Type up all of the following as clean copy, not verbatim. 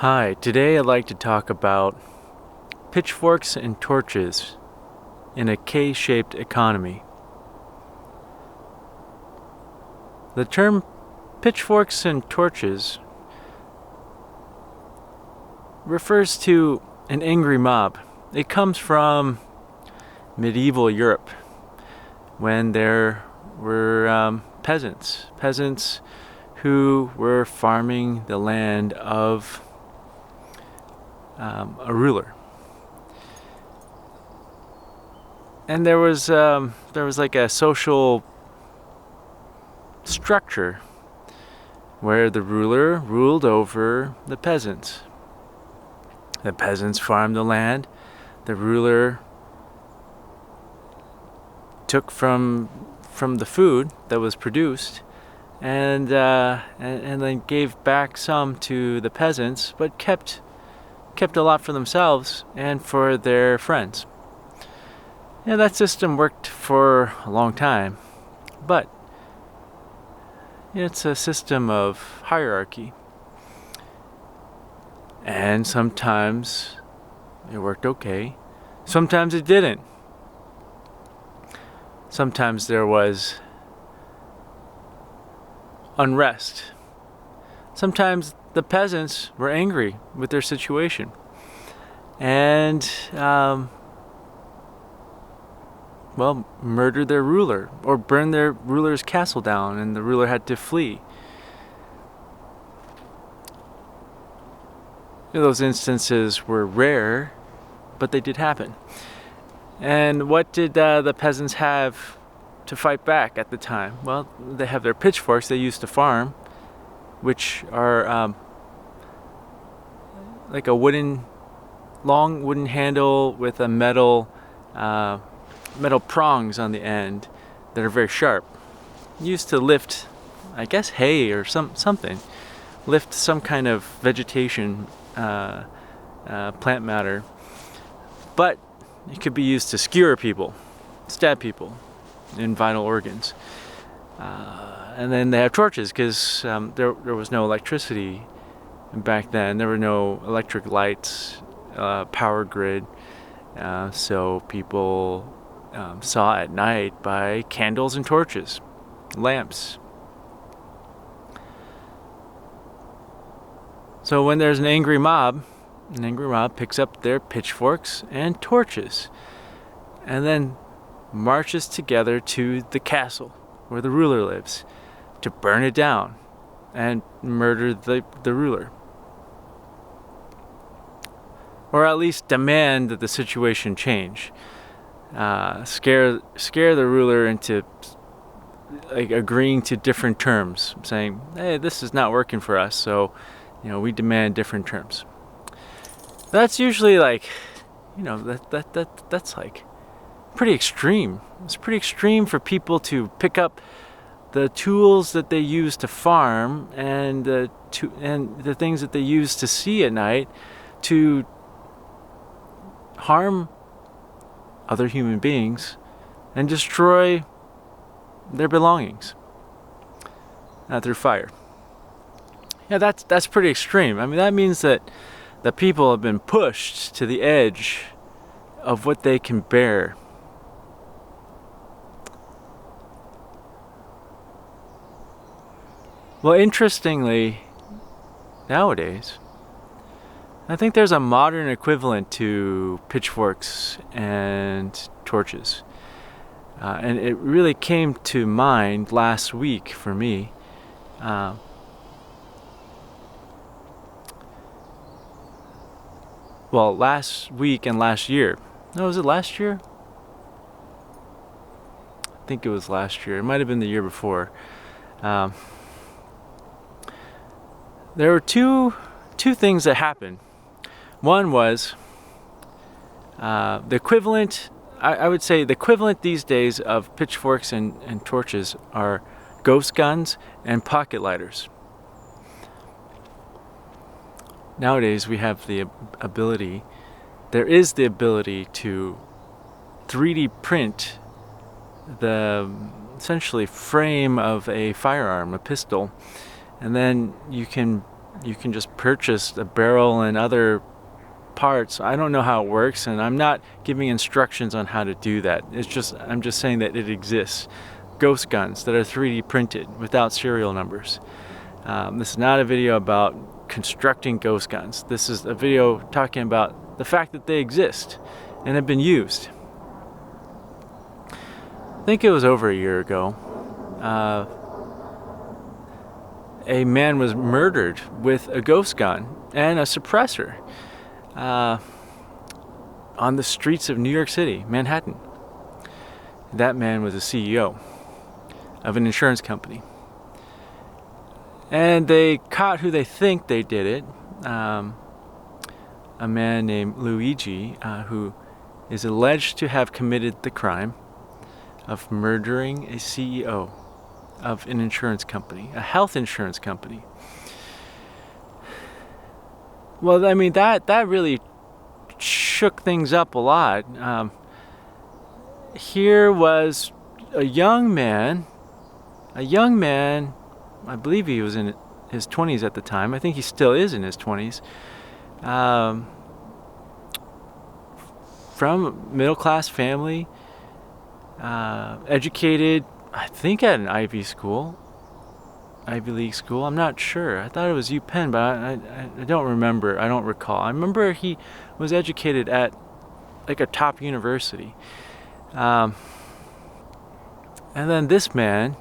Hi, today I'd like to talk about pitchforks and torches in a K-shaped economy. The term pitchforks and torches refers to an angry mob. It comes from medieval Europe when there were peasants who were farming the land of a ruler, and there was like a social structure where the ruler ruled over the peasants. The peasants farmed the land. The ruler took from the food that was produced and then gave back some to the peasants, but kept a lot for themselves and for their friends. Yeah, that system worked for a long time, but it's a system of hierarchy. And sometimes it worked okay, sometimes it didn't. Sometimes there was unrest. Sometimes the peasants were angry with their situation and murdered their ruler or burned their ruler's castle down, and the ruler had to flee. Those instances were rare, but they did happen. And what did the peasants have to fight back at the time? Well, they have their pitchforks they used to farm, which are like a long wooden handle with a metal prongs on the end that are very sharp. Used to lift, I guess, hay or something. Lift some kind of vegetation, plant matter. But it could be used to skewer people, stab people in vital organs. And then they have torches because there was no electricity back then. There were no electric lights, power grid, so people saw at night by candles and torches, lamps. So when there's an angry mob picks up their pitchforks and torches and then marches together to the castle where the ruler lives to burn it down and murder the ruler. Or at least demand that the situation change. Scare the ruler into like agreeing to different terms, saying, "Hey, this is not working for us, so we demand different terms." That's usually like, that's like pretty extreme. It's pretty extreme for people to pick up the tools that they use to farm and the things that they use to see at night to harm other human beings and destroy their belongings through fire. Yeah, that's pretty extreme. I mean, that means that the people have been pushed to the edge of what they can bear. Well, interestingly, nowadays, I think there's a modern equivalent to pitchforks and torches. And it really came to mind last week for me. Last week and last year. No, was it last year? I think it was last year. It might have been the year before. There were two things that happened. One was the equivalent, I would say the equivalent these days of pitchforks and torches are ghost guns and pocket lighters. Nowadays we have there is the ability to 3D print the essentially frame of a firearm, a pistol, and then you can you can just purchase a barrel and other parts. I don't know how it works, and I'm not giving instructions on how to do that. I'm just saying that it exists. Ghost guns that are 3D printed without serial numbers. This is not a video about constructing ghost guns. This is a video talking about the fact that they exist and have been used. I think it was over a year ago. A man was murdered with a ghost gun and a suppressor on the streets of New York City, Manhattan. That man was a CEO of an insurance company. And they caught who they think they did it. A man named Luigi, who is alleged to have committed the crime of murdering a CEO of an insurance company, a health insurance company. Well, I mean, that really shook things up a lot. Here was a young man, I believe he was in his 20s at the time. I think he still is in his 20s. From a middle-class family, educated, I think at an Ivy League school. I'm not sure. I thought it was UPenn, but I don't remember. I don't recall. I remember he was educated at like a top university. And then this man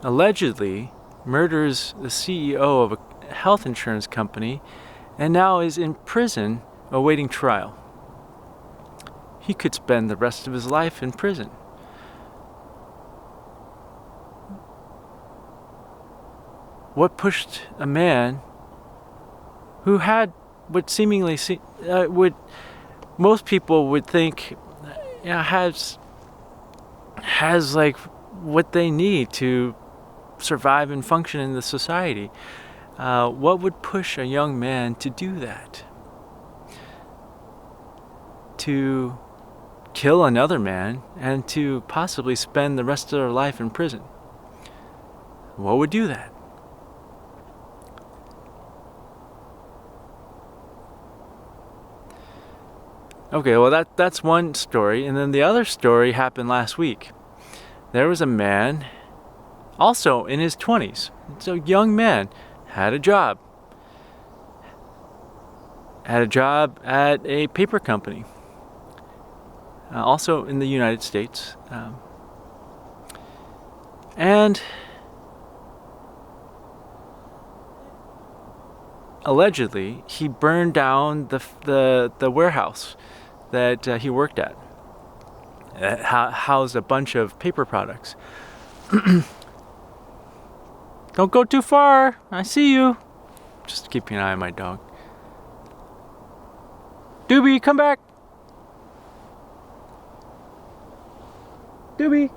allegedly murders the CEO of a health insurance company and now is in prison awaiting trial. He could spend the rest of his life in prison. What pushed a man who had what seemingly would most people would think has like what they need to survive and function in the society? What would push a young man to do that? To kill another man and to possibly spend the rest of their life in prison? What would do that? Okay, well that's one story, and then the other story happened last week. There was a man, also in his 20s, so a young man, had a job at a paper company, also in the United States, and allegedly he burned down the warehouse that he worked at. It housed a bunch of paper products. Don't go too far. I see you. Just keeping an eye on my dog. Doobie, come back. Doobie.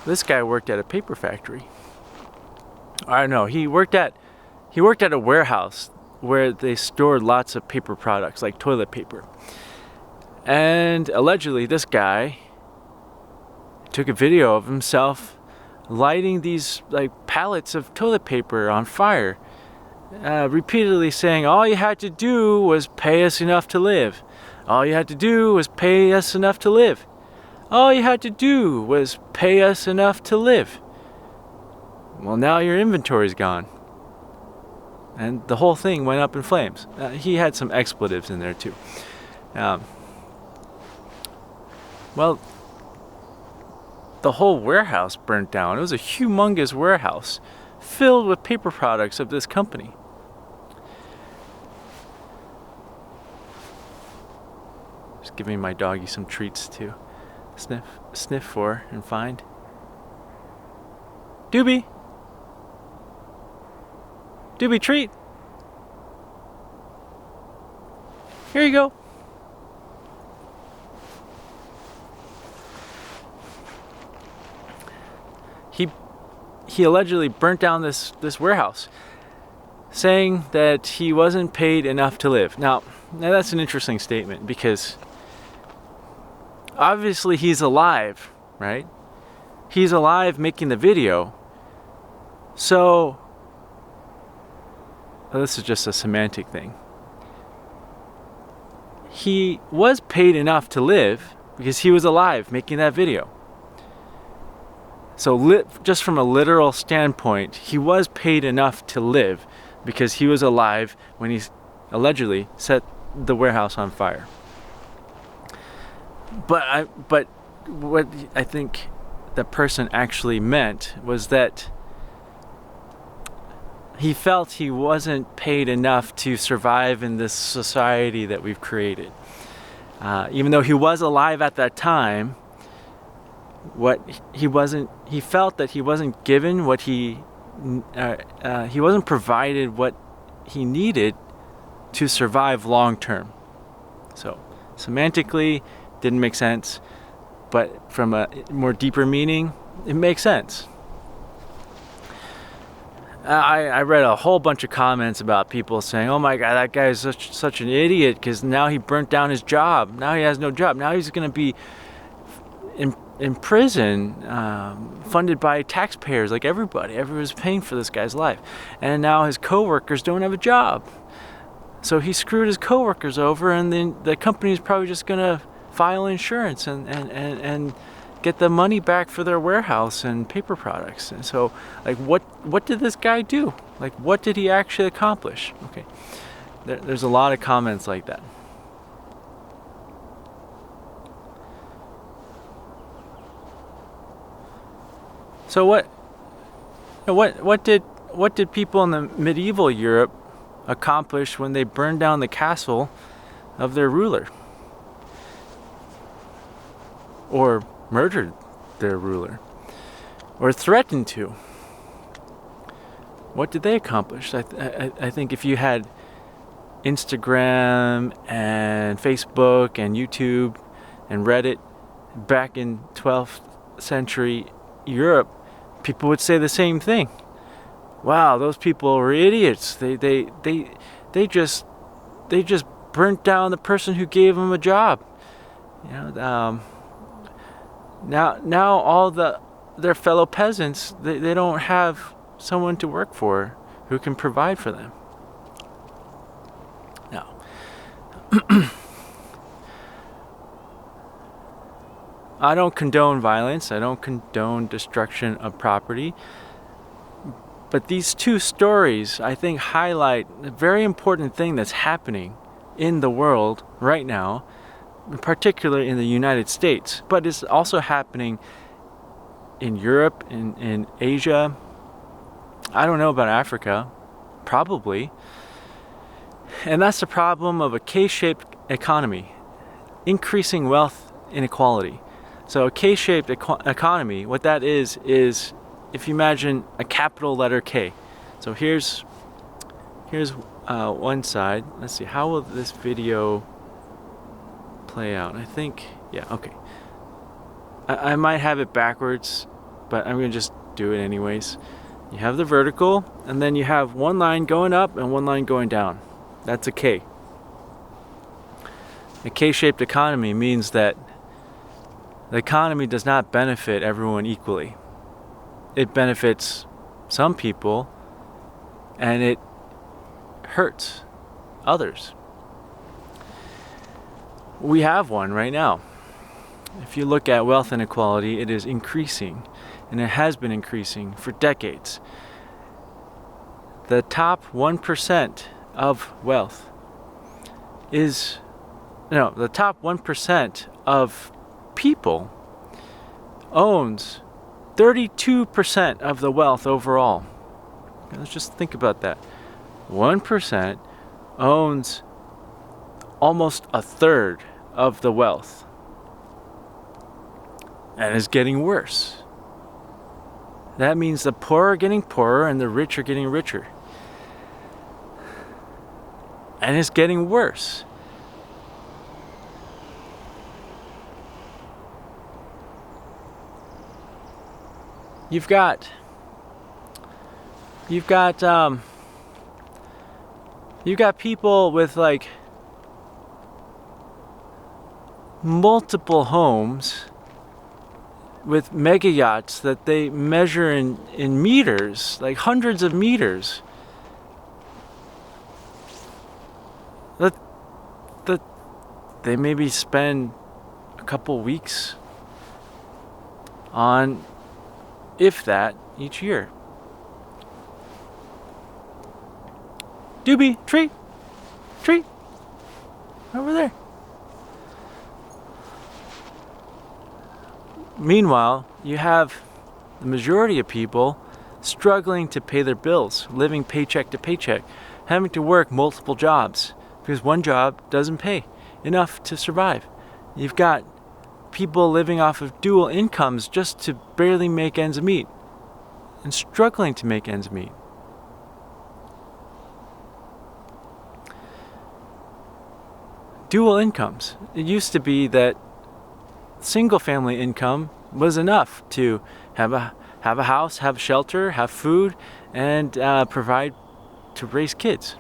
This guy worked at a paper factory. I know, he worked at a warehouse where they stored lots of paper products like toilet paper. And allegedly this guy took a video of himself lighting these like pallets of toilet paper on fire, repeatedly saying, all you had to do was pay us enough to live. All you had to do was pay us enough to live. All you had to do was pay us enough to live. Well, now your inventory's gone. And the whole thing went up in flames. He had some expletives in there too. Well, the whole warehouse burnt down. It was a humongous warehouse filled with paper products of this company. Just giving my doggy some treats to sniff for and find. Doobie! Doobie, treat! Here you go. He allegedly burnt down this warehouse, saying that he wasn't paid enough to live. Now, Now that's an interesting statement, because obviously he's alive, right? He's alive making the video. So, well, this is just a semantic thing. He was paid enough to live because he was alive making that video. So just from a literal standpoint, he was paid enough to live because he was alive when he allegedly set the warehouse on fire. But what I think the person actually meant was that he felt he wasn't paid enough to survive in this society that we've created. Even though he was alive at that time, he felt that he wasn't given what he wasn't provided what he needed to survive long term. So semantically, didn't make sense, but from a more deeper meaning, it makes sense. I read a whole bunch of comments about people saying, oh my God, that guy is such an idiot because now he burnt down his job. Now he has no job. Now he's going to be in prison, funded by taxpayers like everybody. Everyone's paying for this guy's life. And now his coworkers don't have a job. So he screwed his coworkers over, and then the company's probably just going to file insurance and get the money back for their warehouse and paper products. And so, like, what did this guy do? Like, what did he actually accomplish? Okay, there's a lot of comments like that. So what did people in the medieval Europe accomplish when they burned down the castle of their ruler, or murdered their ruler, or threatened to? What did they accomplish? I think if you had Instagram and Facebook and YouTube and Reddit back in 12th century Europe, people would say the same thing. Wow, those people were idiots. They just burnt down the person who gave them a job. Now all their fellow peasants, they don't have someone to work for who can provide for them. Now, I don't condone violence. I don't condone destruction of property. But these two stories, I think, highlight a very important thing that's happening in the world right now, particularly in the United States. But it's also happening in Europe, in Asia. I don't know about Africa, probably. And that's the problem of a K-shaped economy, increasing wealth inequality. So a K-shaped economy, what that is if you imagine a capital letter K. So here's one side. Let's see, how will this video play out? I think, yeah, okay. I might have it backwards, but I'm gonna just do it anyways. You have the vertical, and then you have one line going up and one line going down. That's a K. A K-shaped economy means that the economy does not benefit everyone equally. It benefits some people, and it hurts others. We have one right now. If you look at wealth inequality, it is increasing, and it has been increasing for decades. The top 1% of wealth the top 1% of people owns 32% of the wealth overall. Let's just think about that. 1% owns almost a third of the wealth, and is getting worse. That means the poor are getting poorer and the rich are getting richer. And it's getting worse. You've got people with like multiple homes with mega yachts that they measure in meters, like hundreds of meters. That they maybe spend a couple weeks on, if that, each year. Doobie, tree, over there. Meanwhile, you have the majority of people struggling to pay their bills, living paycheck to paycheck, having to work multiple jobs because one job doesn't pay enough to survive. You've got people living off of dual incomes just to barely make ends meet and struggling to make ends meet. Dual incomes. It used to be that single family income was enough to have a house, have shelter, have food, and provide to raise kids.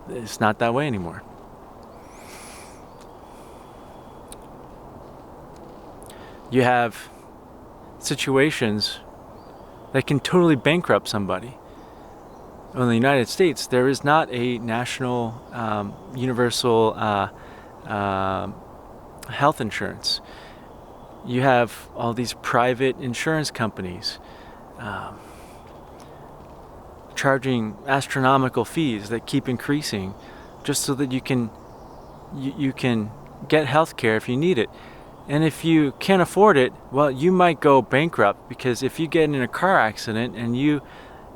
It's not that way anymore. You have situations that can totally bankrupt somebody. In the United States, there is not a national universal health insurance. You have all these private insurance companies charging astronomical fees that keep increasing just so that you can get health care if you need it. And if you can't afford it, well, you might go bankrupt, because if you get in a car accident and you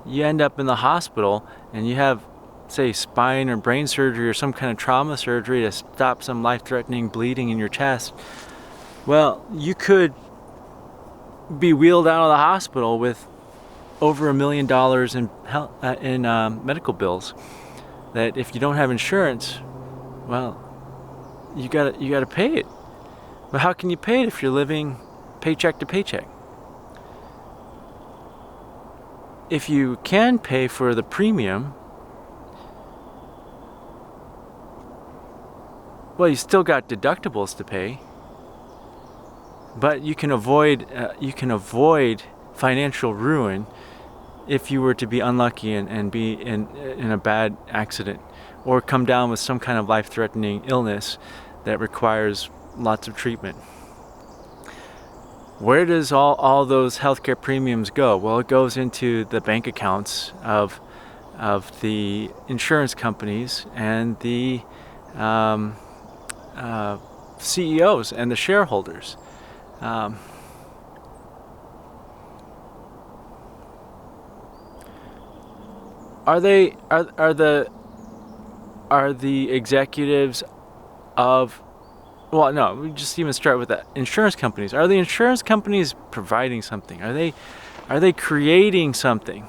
end up in the hospital and you have, say, spine or brain surgery or some kind of trauma surgery to stop some life-threatening bleeding in your chest, well, you could be wheeled out of the hospital with over $1 million in medical bills. That if you don't have insurance, well, you gotta pay it. But how can you pay it if you're living paycheck to paycheck? If you can pay for the premium, well, you still got deductibles to pay, but you can avoid financial ruin if you were to be unlucky and be in a bad accident or come down with some kind of life-threatening illness that requires lots of treatment. Where does all those healthcare premiums go? Well, it goes into the bank accounts of the insurance companies and the CEOs and the shareholders. Are the executives of, well, no, we just even start with the insurance companies. Are the insurance companies providing something? Are they creating something?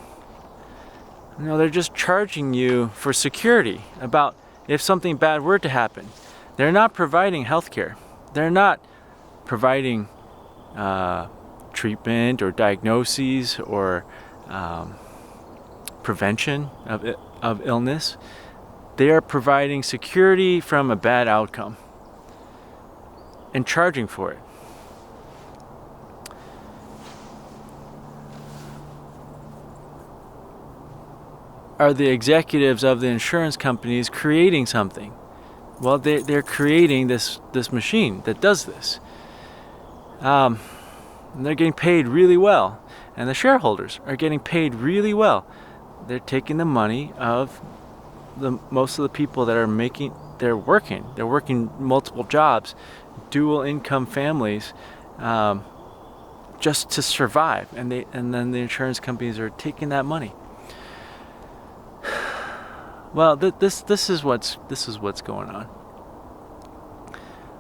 No, they're just charging you for security about if something bad were to happen. They're not providing healthcare. They're not providing treatment or diagnoses or prevention of illness. They are providing security from a bad outcome and charging for it. Are the executives of the insurance companies creating something? Well, they're creating this machine that does this. And they're getting paid really well. And the shareholders are getting paid really well. They're taking the money of most of the people that are they're working multiple jobs, dual income families, just to survive. And then the insurance companies are taking that money. Well, this is what's going on.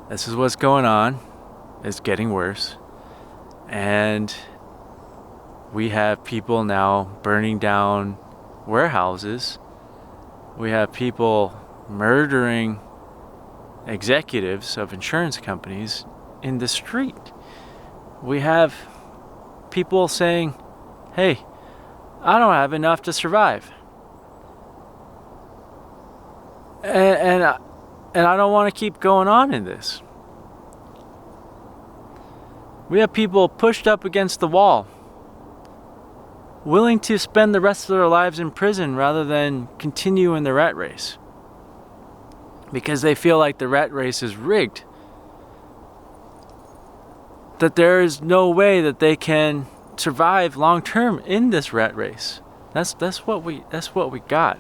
This is what's going on. It's getting worse, and we have people now burning down warehouses. We have people murdering executives of insurance companies in the street. We have people saying, "Hey, I don't have enough to survive. And I don't want to keep going on in this. We have people pushed up against the wall, willing to spend the rest of their lives in prison rather than continue in the rat race, because they feel like the rat race is rigged, that there is no way that they can survive long term in this rat race. That's what we got.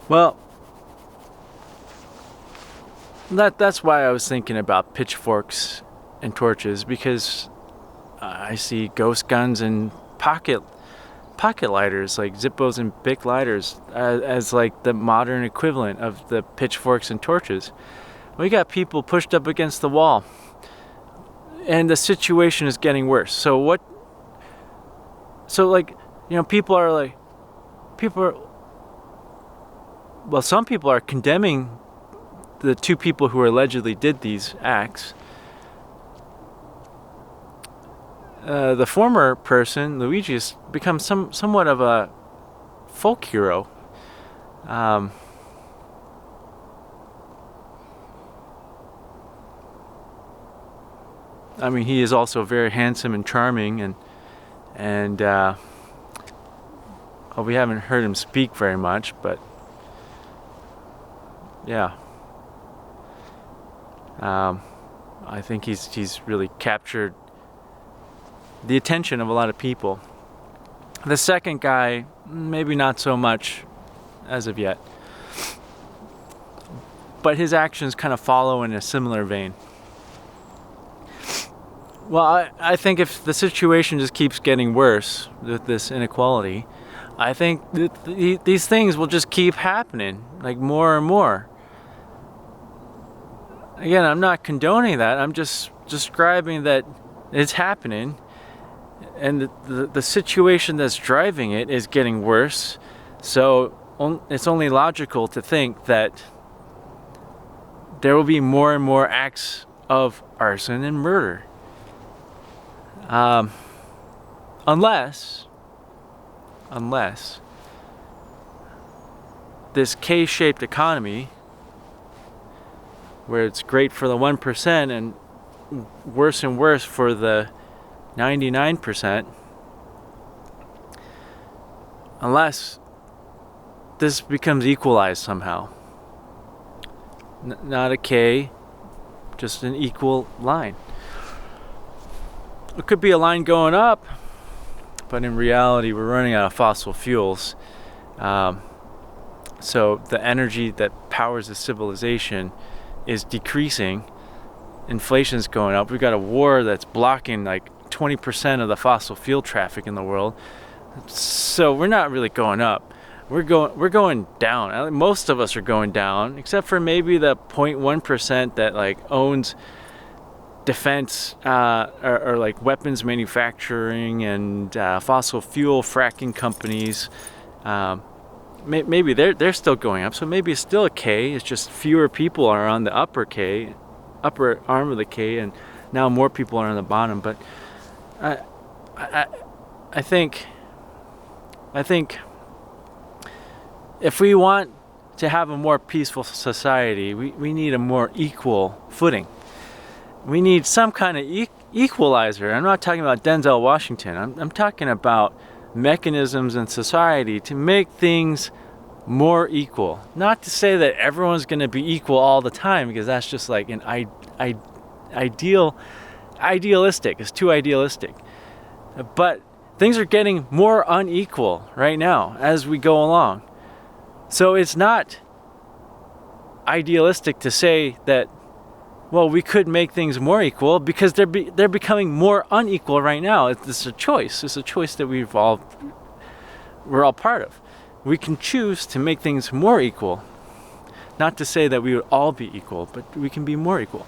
Well, that's why I was thinking about pitchforks and torches, because I see ghost guns and pocket lighters, like Zippos and Bic lighters, as like the modern equivalent of the pitchforks and torches. We got people pushed up against the wall, and the situation is getting worse. So some people are condemning the two people who allegedly did these acts. The former person, Luigi, has become somewhat of a folk hero. I mean, he is also very handsome and charming, and we haven't heard him speak very much, but yeah. I think he's really captured the attention of a lot of people. The second guy, maybe not so much as of yet, but his actions kind of follow in a similar vein. Well, I think if the situation just keeps getting worse with this inequality, I think these things will just keep happening, like more and more. Again, I'm not condoning that. I'm just describing that it's happening, and the situation that's driving it is getting worse. So it's only logical to think that there will be more and more acts of arson and murder. Unless this K-shaped economy, where it's great for the 1% and worse and worse for the 99%, unless this becomes equalized somehow. Not a K, just an equal line. It could be a line going up, but in reality we're running out of fossil fuels. So the energy that powers the civilization is decreasing. Inflation's going up. We've got a war that's blocking like 20% of the fossil fuel traffic in the world. So we're not really going up. We're going down. Most of us are going down, except for maybe the 0.1% that like owns defense or like weapons manufacturing and fossil fuel fracking companies. Maybe they're still going up, so maybe it's still a K. It's just fewer people are on the upper arm of the K, and now more people are on the bottom. But I think if we want to have a more peaceful society, we need a more equal footing. We need some kind of equalizer. I'm not talking about Denzel Washington. I'm talking about mechanisms in society to make things more equal. Not to say that everyone's going to be equal all the time, because that's just like an idealistic. It's too idealistic. But things are getting more unequal right now as we go along. So it's not idealistic to say that, well, we could make things more equal, because they're becoming more unequal right now. It's a choice. It's a choice that we're all part of. We can choose to make things more equal. Not to say that we would all be equal, but we can be more equal.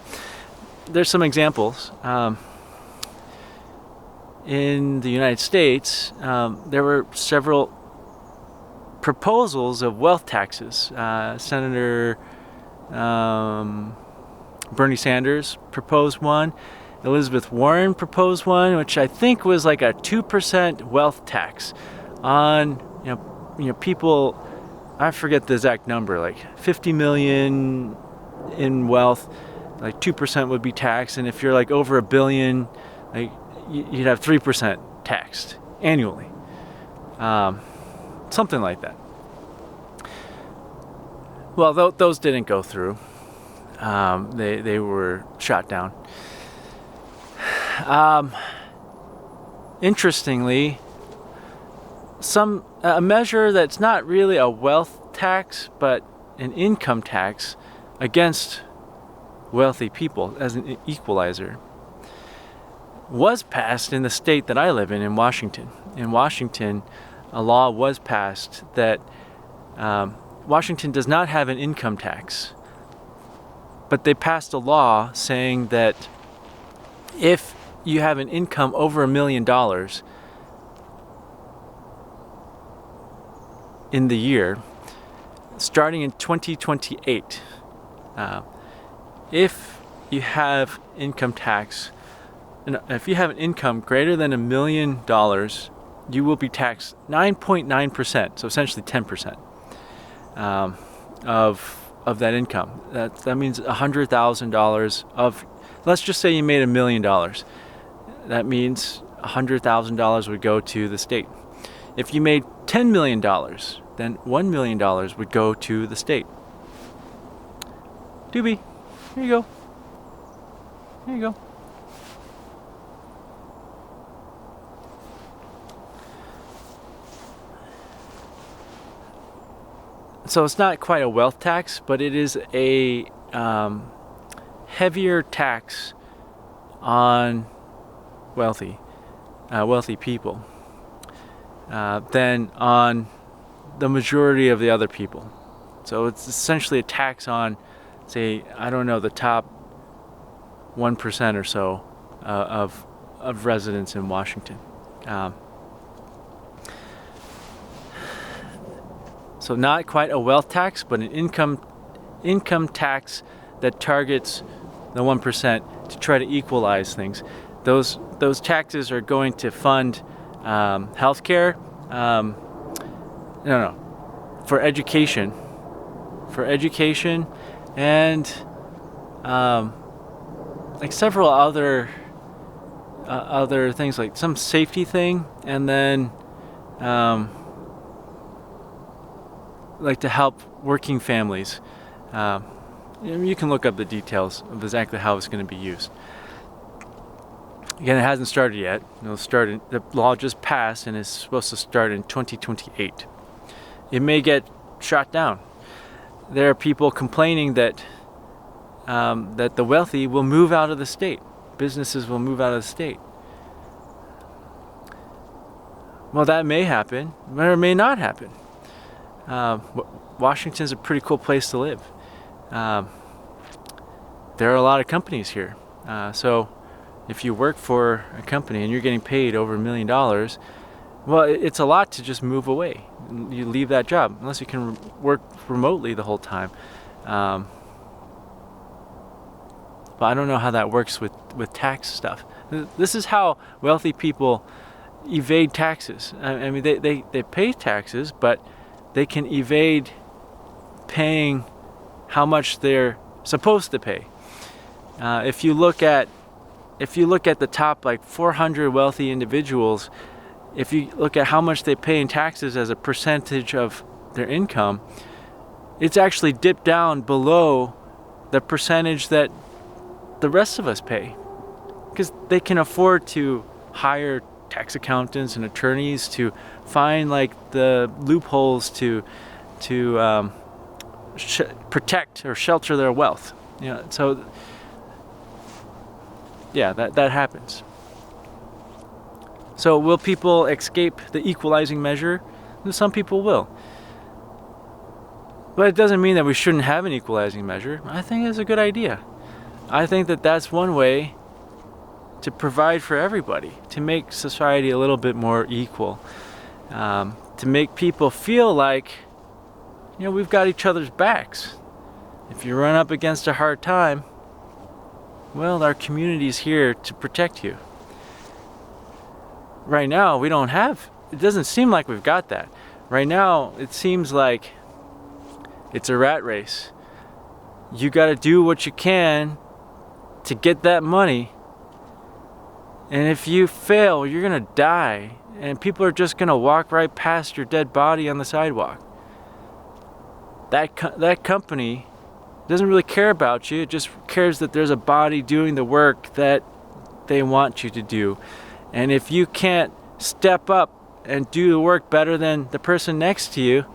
There's some examples. In the United States, there were several proposals of wealth taxes. Senator Bernie Sanders proposed one. Elizabeth Warren proposed one, which I think was like a 2% wealth tax on people, I forget the exact number, like 50 million in wealth, like 2% would be taxed, and if you're like over $1 billion, like you'd have 3% taxed annually, something like that. Well, those didn't go through. They were shot down. Interestingly, a measure that's not really a wealth tax but an income tax against wealthy people as an equalizer was passed in the state that I live in Washington. In Washington, a law was passed that Washington does not have an income tax, but they passed a law saying that if you have an income over $1 million in the year, starting in 2028, if you have income tax, if you have an income greater than $1 million, you will be taxed 9.9%, so essentially 10%, of that income. That means $100,000 of, let's just say you made $1 million. That means $100,000 would go to the state. If you made $10 million, then $1 million would go to the state. Doobie, here you go. Here you go. So it's not quite a wealth tax, but it is a heavier tax on wealthy people than on the majority of the other people. So it's essentially a tax on, say, I don't know, the top 1% or so of residents in Washington. So not quite a wealth tax, but an income tax that targets the 1% to try to equalize things. Those taxes are going to fund healthcare, for education, and like several other things, like some safety thing, and then like to help working families. You can look up the details of exactly how it's going to be used. Again, it hasn't started yet. The law just passed and is supposed to start in 2028. It may get shot down. There are people complaining that that the wealthy will move out of the state. Businesses will move out of the state. Well, that may happen, or it may not happen. Washington's a pretty cool place to live. There are a lot of companies here. So if you work for a company and you're getting paid over $1 million, well, it's a lot to just move away. You leave that job, unless you can work remotely the whole time. But I don't know how that works with tax stuff. This is how wealthy people evade taxes. I mean, they pay taxes, but they can evade paying how much they're supposed to pay. If you look at the top like 400 wealthy individuals, if you look at how much they pay in taxes as a percentage of their income, it's actually dipped down below the percentage that the rest of us pay, because they can afford to hire tax accountants and attorneys to find like the loopholes to protect or shelter their wealth. So yeah, that happens. So will people escape the equalizing measure? Some people will. But it doesn't mean that we shouldn't have an equalizing measure. I think it's a good idea. I think that that's one way to provide for everybody, to make society a little bit more equal, to make people feel like, we've got each other's backs. If you run up against a hard time, well, our community's here to protect you. Right now, it doesn't seem like we've got that. Right now, it seems like it's a rat race. You got to do what you can to get that money. And if you fail, you're going to die. And people are just going to walk right past your dead body on the sidewalk. That company doesn't really care about you. It just cares that there's a body doing the work that they want you to do. And if you can't step up and do the work better than the person next to you,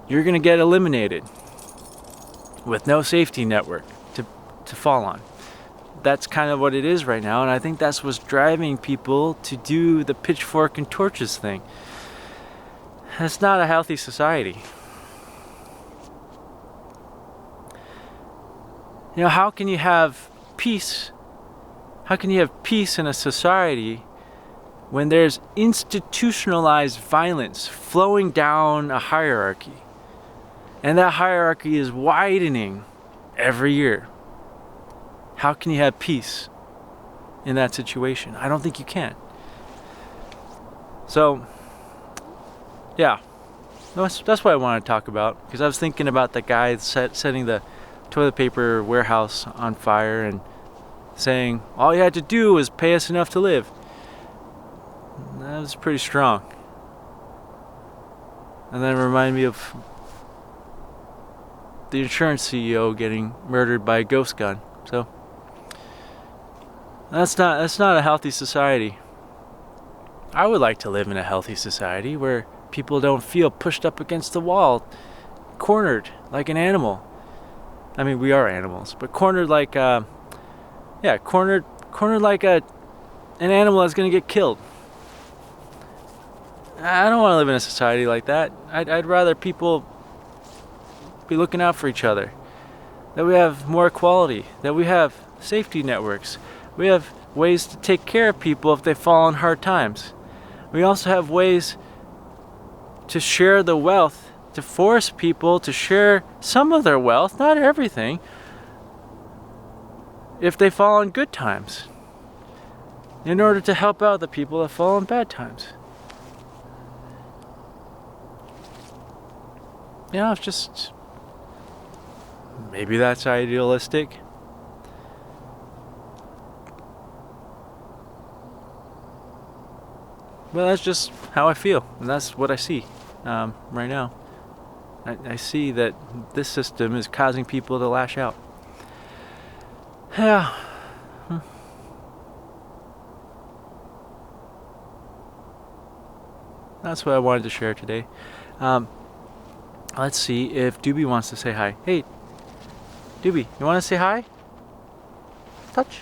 you're going to get eliminated with no safety network to fall on. That's kind of what it is right now, and I think that's what's driving people to do the pitchfork and torches thing. That's not a healthy society. How can you have peace? How can you have peace in a society when there's institutionalized violence flowing down a hierarchy? And that hierarchy is widening every year. How can you have peace in that situation? I don't think you can. So, yeah, that's what I want to talk about, because I was thinking about the guy setting the toilet paper warehouse on fire and saying all you had to do was pay us enough to live. That was pretty strong. And then it reminded me of the insurance CEO getting murdered by a ghost gun. So that's not a healthy society. I would like to live in a healthy society where people don't feel pushed up against the wall, cornered like an animal. I mean, we are animals, but cornered like cornered like an animal that's gonna get killed. I don't want to live in a society like that. I'd rather people be looking out for each other, that we have more equality, that we have safety networks, we have ways to take care of people if they fall in hard times. We also have ways to share the wealth, to force people to share some of their wealth, not everything, if they fall in good times, in order to help out the people that fall in bad times. It's just, maybe that's idealistic. Well, that's just how I feel, and that's what I see right now. I see that this system is causing people to lash out. Yeah. That's what I wanted to share today. Let's see if Doobie wants to say hi. Hey, Doobie, you want to say hi? Touch.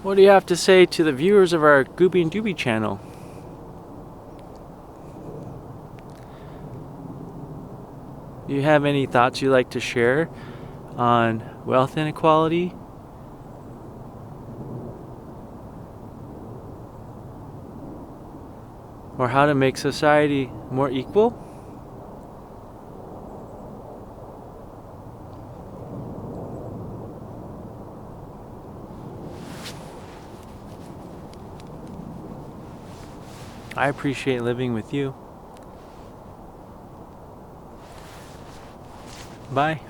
What do you have to say to the viewers of our Gooby and Doobie channel? Do you have any thoughts you'd like to share on wealth inequality? Or how to make society more equal? I appreciate living with you. Bye.